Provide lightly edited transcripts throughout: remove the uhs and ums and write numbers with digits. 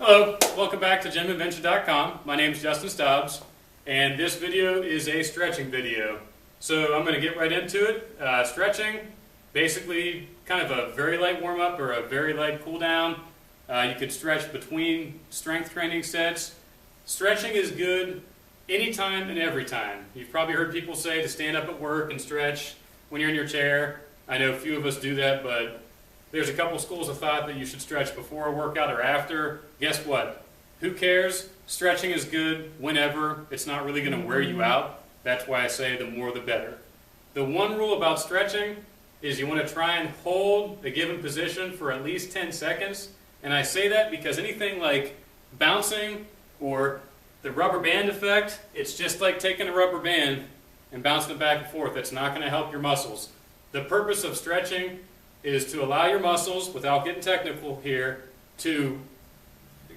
Hello, welcome back to GymInvention.com. My name is Justin Stubbs, and this video is a stretching video. So I'm going to get right into it. Stretching, basically kind of a very light warm-up or a very light cool-down. You could stretch between strength training sets. Stretching is good anytime and every time. You've probably heard people say to stand up at work and stretch when you're in your chair. I know a few of us do that, but there's a couple schools of thought that you should stretch before a workout or after. Guess what? Who cares? Stretching is good whenever. It's not really going to wear you out. That's why I say the more the better. The one rule about stretching is you want to try and hold a given position for at least 10 seconds. And I say that because anything like bouncing or the rubber band effect, it's just like taking a rubber band and bouncing it back and forth. It's not going to help your muscles. The purpose of stretching is to allow your muscles, without getting technical here, to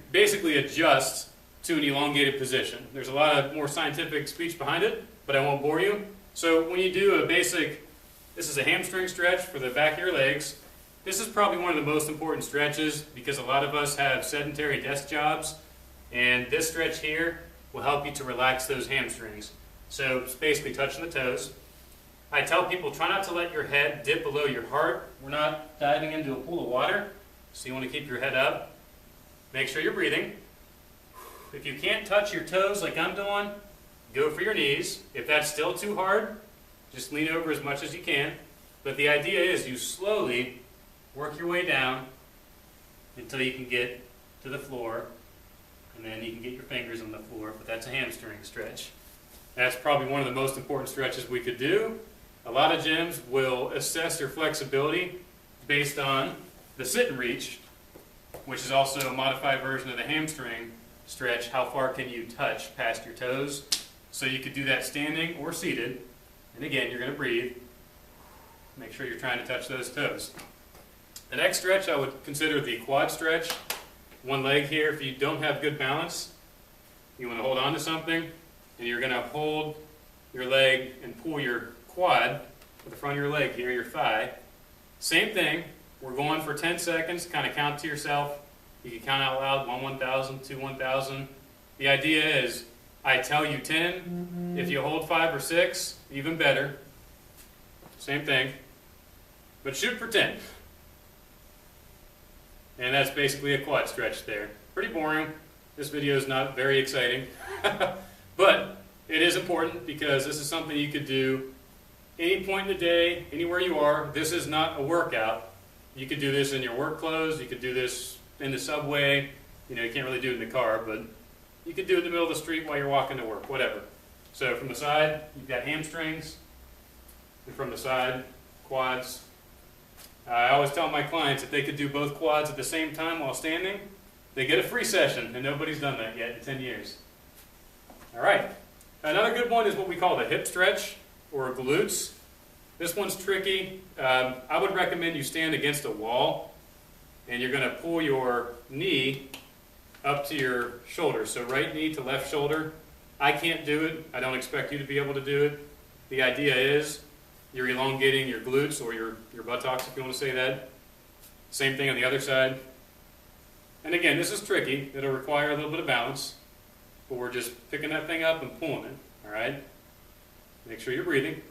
basically adjust to an elongated position. There's a lot of more scientific speech behind it, but I won't bore you. So when you do a basic, this is a hamstring stretch for the back of your legs. This is probably one of the most important stretches because a lot of us have sedentary desk jobs, and this stretch here will help you to relax those hamstrings. So it's basically touching the toes. I tell people, try not to let your head dip below your heart. We're not diving into a pool of water, so you want to keep your head up. Make sure you're breathing. If you can't touch your toes like I'm doing, go for your knees. If that's still too hard, just lean over as much as you can. But the idea is you slowly work your way down until you can get to the floor, and then you can get your fingers on the floor, but that's a hamstring stretch. That's probably one of the most important stretches we could do. A lot of gyms will assess your flexibility based on the sit and reach, which is also a modified version of the hamstring stretch. How far can you touch past your toes? So you could do that standing or seated. And again, you're going to breathe. Make sure you're trying to touch those toes. The next stretch I would consider the quad stretch. One leg here. If you don't have good balance, you want to hold on to something, and you're going to hold your leg and pull your quad with the front of your leg here, your thigh. Same thing. We're going for 10 seconds. Kind of count to yourself. You can count out loud, 1 1,000, 2 1,000. The idea is, I tell you 10. If you hold 5 or 6, even better. Same thing. But shoot for 10. And that's basically a quad stretch there. Pretty boring. This video is not very exciting. But it is important because this is something you could do any point in the day, anywhere you are. This is not a workout. You could do this in your work clothes. You could do this in the subway. You know, you can't really do it in the car, but you could do it in the middle of the street while you're walking to work, whatever. So from the side, you've got hamstrings. And from the side, quads. I always tell my clients if they could do both quads at the same time while standing, they get a free session, and nobody's done that yet in 10 years. All right. Another good one is what we call the hip stretch, or glutes. This one's tricky. I would recommend you stand against a wall, and you're going to pull your knee up to your shoulder. So right knee to left shoulder. I can't do it. I don't expect you to be able to do it. The idea is you're elongating your glutes or your buttocks, if you want to say that. Same thing on the other side. And again, this is tricky. It'll require a little bit of balance, but we're just picking that thing up and pulling it. All right? Make sure you're breathing.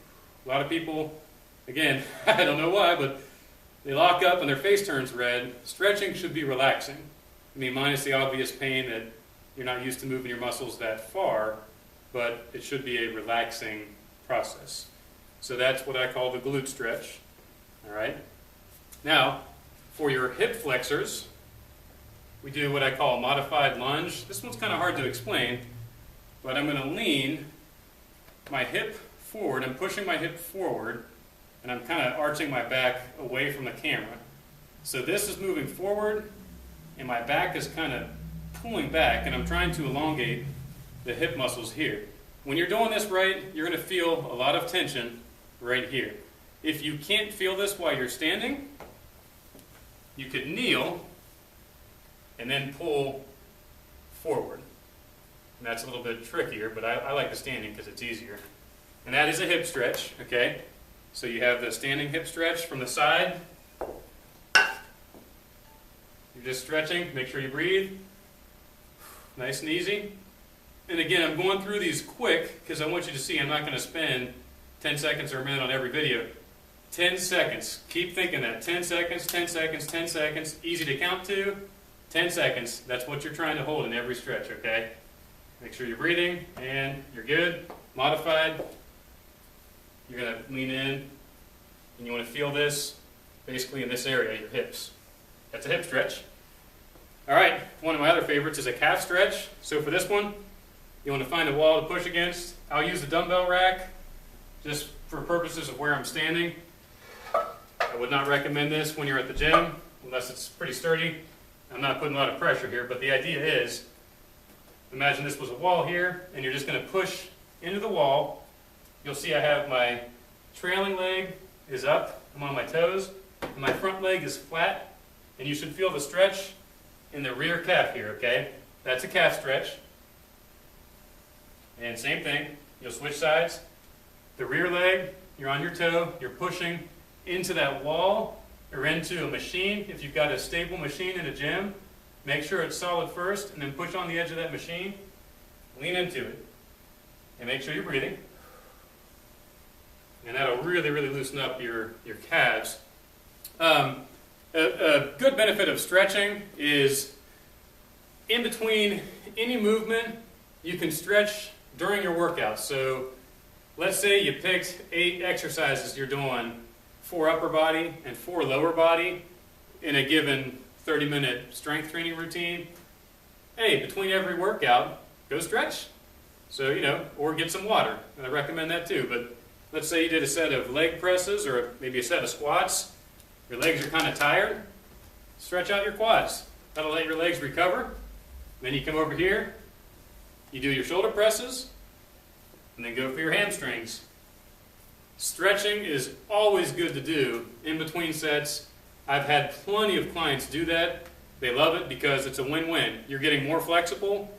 A lot of people, again, I don't know why, but they lock up and their face turns red. Stretching should be relaxing. I mean, minus the obvious pain that you're not used to moving your muscles that far, but it should be a relaxing process. So that's what I call the glute stretch. All right? Now, for your hip flexors, we do what I call a modified lunge. This one's kind of hard to explain, but I'm going to lean my hip forward. I'm pushing my hip forward, and I'm kind of arching my back away from the camera. So this is moving forward, and my back is kind of pulling back, and I'm trying to elongate the hip muscles here. When you're doing this right, you're going to feel a lot of tension right here. If you can't feel this while you're standing, you could kneel and then pull forward. And that's a little bit trickier, but I like the standing because it's easier. And that is a hip stretch, okay? So you have the standing hip stretch from the side. You're just stretching, make sure you breathe. nice and easy. And again, I'm going through these quick because I want you to see I'm not going to spend 10 seconds or a minute on every video. 10 seconds. Keep thinking that. 10 seconds, 10 seconds, 10 seconds. Easy to count to. 10 seconds. That's what you're trying to hold in every stretch, okay? Make sure you're breathing and you're good. Modified. You're going to lean in and you want to feel this basically in this area, your hips. That's a hip stretch. All right, one of my other favorites is a calf stretch. So for this one, you want to find a wall to push against. I'll use the dumbbell rack just for purposes of where I'm standing. I would not recommend this when you're at the gym unless it's pretty sturdy. I'm not putting a lot of pressure here, but the idea is, imagine this was a wall here, and you're just going to push into the wall. You'll see I have my trailing leg is up, I'm on my toes, and my front leg is flat, and you should feel the stretch in the rear calf here, okay? That's a calf stretch. And same thing, you'll switch sides. The rear leg, you're on your toe, you're pushing into that wall or into a machine. If you've got a stable machine in a gym, make sure it's solid first and then push on the edge of that machine, lean into it, and make sure you're breathing. And that'll really, really loosen up your calves. A good benefit of stretching is in between any movement, you can stretch during your workout. So let's say you picked 8 exercises you're doing, 4 upper body and 4 lower body in a given 30-minute strength training routine. Hey, between every workout, go stretch. So, or get some water. And I recommend that too. But let's say you did a set of leg presses or maybe a set of squats. Your legs are kind of tired. Stretch out your quads. That'll let your legs recover. Then you come over here, you do your shoulder presses, and then go for your hamstrings. Stretching is always good to do in between sets. I've had plenty of clients do that. They love it because it's a win-win. You're getting more flexible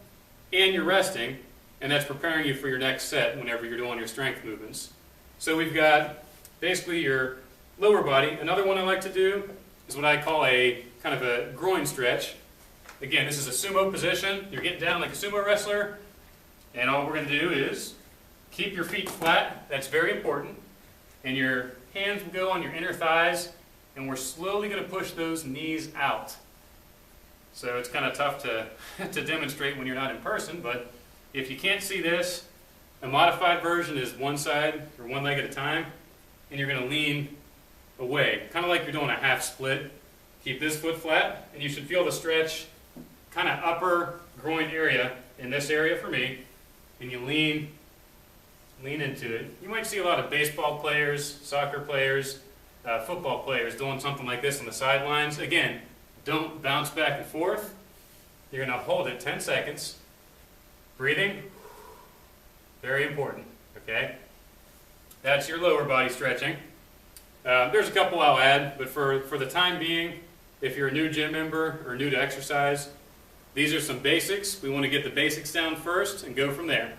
and you're resting, and that's preparing you for your next set whenever you're doing your strength movements. So we've got basically your lower body. Another one I like to do is what I call a kind of a groin stretch. Again, this is a sumo position. You're getting down like a sumo wrestler, and all we're going to do is keep your feet flat. That's very important. And your hands will go on your inner thighs, and we're slowly going to push those knees out. So it's kind of tough to demonstrate when you're not in person, but if you can't see this, a modified version is one side or one leg at a time, and you're going to lean away, kind of like you're doing a half split. Keep this foot flat, and you should feel the stretch kind of upper groin area in this area for me, and you lean into it. You might see a lot of baseball players, soccer players, football players doing something like this on the sidelines. Again, don't bounce back and forth. You're going to hold it 10 seconds. Breathing, very important, okay? That's your lower body stretching. There's a couple I'll add, but for the time being, if you're a new gym member or new to exercise, these are some basics. We want to get the basics down first and go from there.